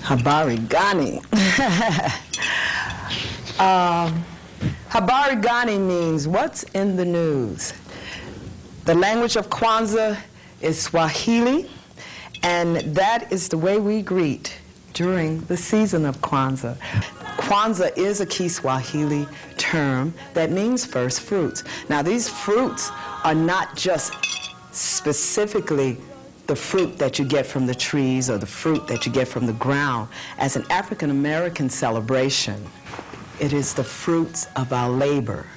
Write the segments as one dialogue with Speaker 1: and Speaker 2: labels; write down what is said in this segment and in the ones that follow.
Speaker 1: Habari gani. Habari gani means what's in the news. The language of Kwanzaa is Swahili, and that is the way we greet during the season of Kwanzaa. Kwanzaa is a Kiswahili term that means first fruits. Now, these fruits are not just specifically the fruit that you get from the trees or the fruit that you get from the ground. As an African American celebration, it is the fruits of our labor,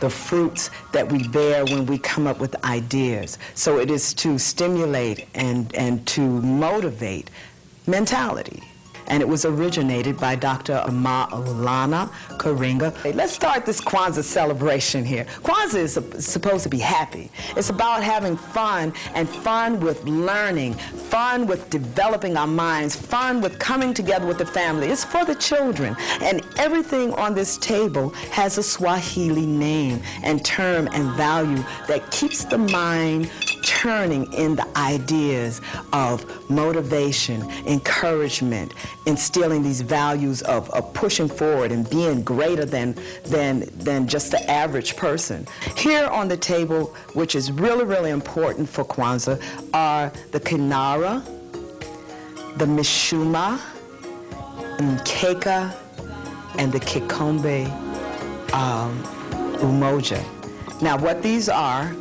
Speaker 1: the fruits that we bear when we come up with ideas. So it is to stimulate and to motivate mentality. And it was originated by Dr. Maulana Karenga. Let's start this Kwanzaa celebration here. Kwanzaa is supposed to be happy. It's about having fun, and fun with learning, fun with developing our minds, fun with coming together with the family. It's for the children. And everything on this table has a Swahili name and term and value that keeps the mind turning in the ideas of motivation, encouragement, instilling these values of pushing forward and being greater than just the average person. Here on the table, which is really, really important for Kwanzaa, are the kinara, the Mishima, Mkeka, and the Kikombe Umoja. Now, what these are,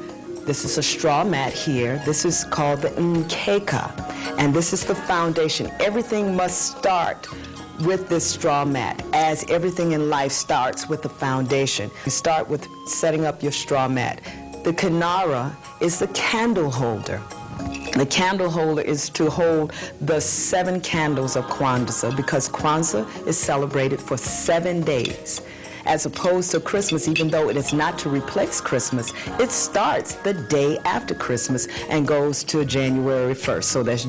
Speaker 1: this is a straw mat here. This is called the Mkeka, and this is the foundation. Everything must start with this straw mat, as everything in life starts with the foundation. You start with setting up your straw mat. The kinara is the candle holder. The candle holder is to hold the 7 candles of Kwanzaa, because Kwanzaa is celebrated for 7 days. As opposed to Christmas, even though it is not to replace Christmas, it starts the day after Christmas and goes to January 1st. So that's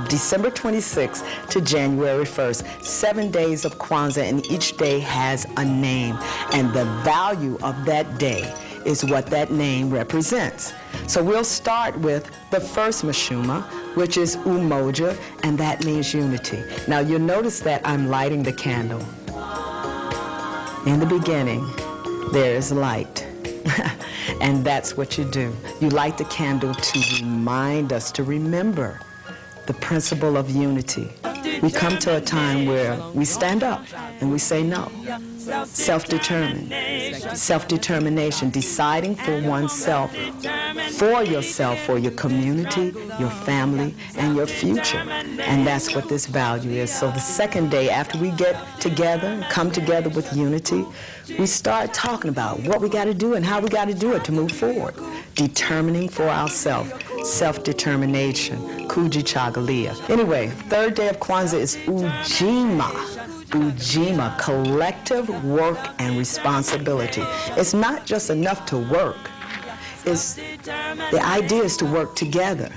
Speaker 1: December 26th to January 1st, 7 days of Kwanzaa, and each day has a name. And the value of that day is what that name represents. So we'll start with the first Mishima, which is Umoja, and that means unity. Now you'll notice that I'm lighting the candle. In the beginning, there is light. And that's what you do. You light the candle to remind us, to remember the principle of unity. We come to a time where we stand up and we say no. Self-determination, deciding for oneself, for yourself, for your community, your family, and your future. And that's what this value is. So the second day, after we get together, come together with unity, we start talking about what we got to do and how we got to do it to move forward. Determining for ourselves, self-determination, kujichagulia. Anyway, third day of Kwanzaa is Ujima. Ujima, collective work and responsibility. It's not just enough to work. The idea is to work together.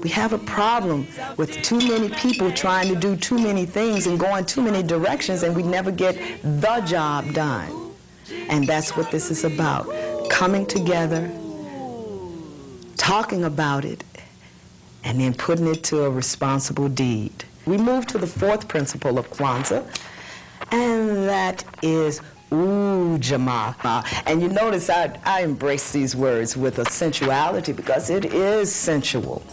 Speaker 1: We have a problem with too many people trying to do too many things and going too many directions, and we never get the job done. And that's what this is about. Coming together, talking about it, and then putting it to a responsible deed. We move to the fourth principle of Kwanzaa, and that is Ujamaa. And you notice I embrace these words with a sensuality, because it is sensual.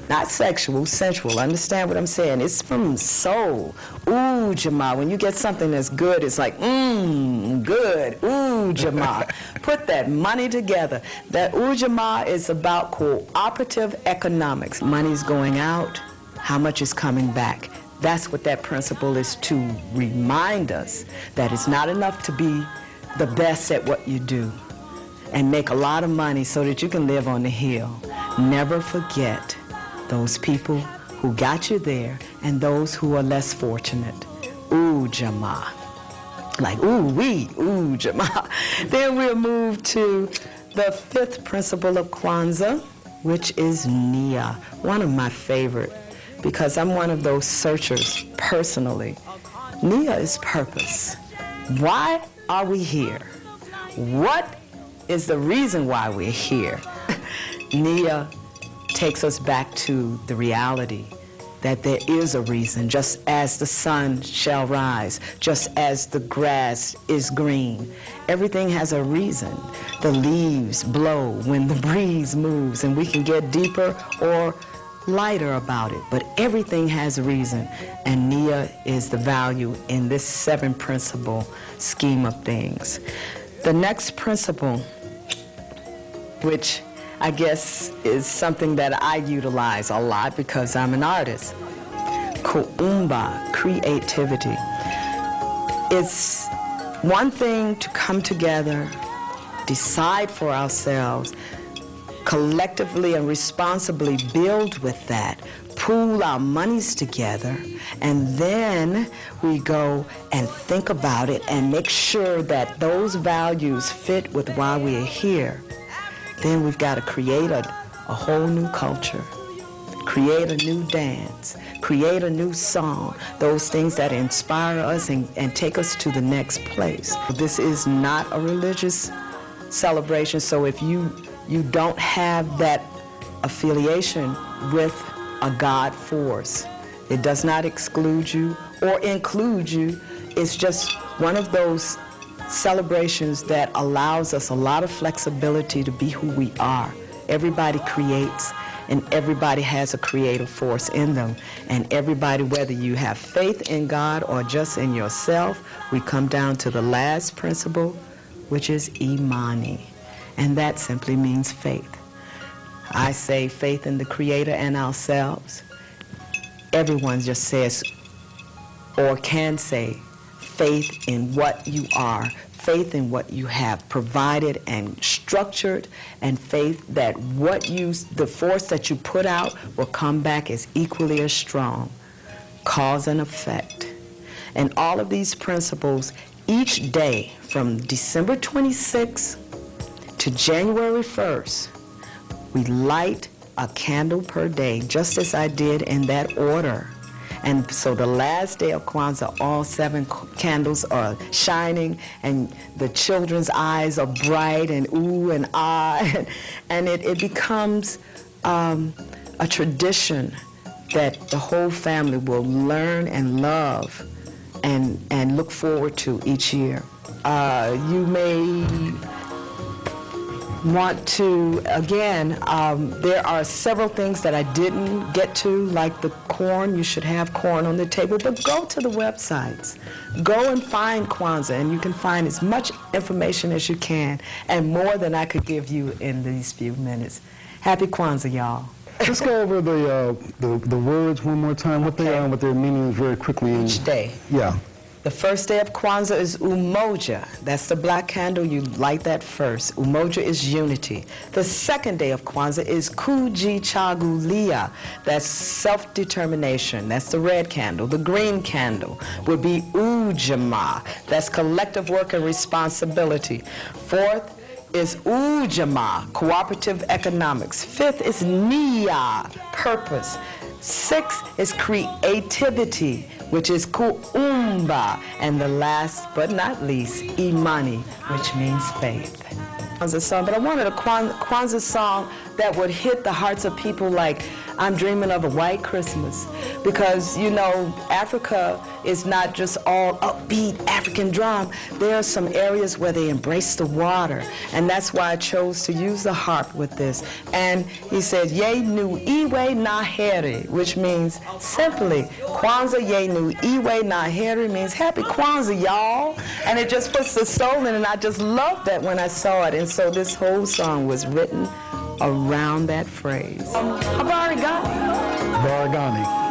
Speaker 1: Not sexual, sensual. Understand what I'm saying? It's from soul. Ujamaa. When you get something that's good, it's like, good. Ujamaa. Put that money together. That Ujamaa is about cooperative economics. Money's going out, how much is coming back? That's what that principle is, to remind us that it's not enough to be the best at what you do and make a lot of money so that you can live on the hill. Never forget those people who got you there and those who are less fortunate. Ujamaa. Like, Ujamaa. Then we'll move to the fifth principle of Kwanzaa, which is Nia, one of my favorite, because I'm one of those searchers personally. Nia is purpose. Why are we here? What is the reason why we're here? Nia takes us back to the reality that there is a reason, just as the sun shall rise, just as the grass is green. Everything has a reason. The leaves blow when the breeze moves, and we can get deeper or lighter about it, but everything has a reason, and Nia is the value in this 7-principle scheme of things. The next principle, which I guess is something that I utilize a lot because I'm an artist. Kuumba, creativity. It's one thing to come together, decide for ourselves, collectively and responsibly build with that, pool our monies together, and then we go and think about it and make sure that those values fit with why we are here. Then we've got to create a whole new culture, create a new dance, create a new song, those things that inspire us and take us to the next place. This is not a religious celebration, so if you don't have that affiliation with a God force, it does not exclude you or include you. It's just one of those celebrations that allows us a lot of flexibility to be who we are. Everybody creates, and everybody has a creative force in them. And everybody, whether you have faith in God or just in yourself, we come down to the last principle, which is imani. And that simply means faith. I say faith in the Creator and ourselves. Everyone just says or can say faith in what you are, faith in what you have provided and structured, and faith that the force that you put out will come back as equally as strong. Cause and effect. And all of these principles, each day from December 26th to January 1st, we light a candle per day, just as I did in that order. And so the last day of Kwanzaa, all 7 candles are shining, and the children's eyes are bright and ooh and ah, and it becomes a tradition that the whole family will learn and love and look forward to each year. You may want to, again, there are several things that I didn't get to, like the corn. You should have corn on the table, but go to the websites. Go and find Kwanzaa, and you can find as much information as you can, and more than I could give you in these few minutes. Happy Kwanzaa, y'all.
Speaker 2: Let's go over the words one more time, what they are and what their meaning is very quickly.
Speaker 1: Each day.
Speaker 2: Yeah.
Speaker 1: The first day of Kwanzaa is Umoja. That's the black candle. You light that first. Umoja is unity. The second day of Kwanzaa is Kujichagulia. That's self-determination. That's the red candle. The green candle would be Ujamaa. That's collective work and responsibility. Fourth is Ujamaa, cooperative economics. Fifth is Nia, purpose. Sixth is creativity, which is Kuumba. And the last but not least, Imani, which means faith. Kwanzaa song, but I wanted a Kwanzaa song that would hit the hearts of people like I'm dreaming of a white Christmas. Because, you know, Africa is not just all upbeat African drum. There are some areas where they embrace the water. And that's why I chose to use the harp with this. And he said, Ye nu iwe na heri, which means simply, Kwanzaa ye nu iwe na heri means happy Kwanzaa, y'all. And it just puts the soul in it, and I just loved that when I saw it. And so this whole song was written around that phrase. Habarigani.
Speaker 2: Baragani.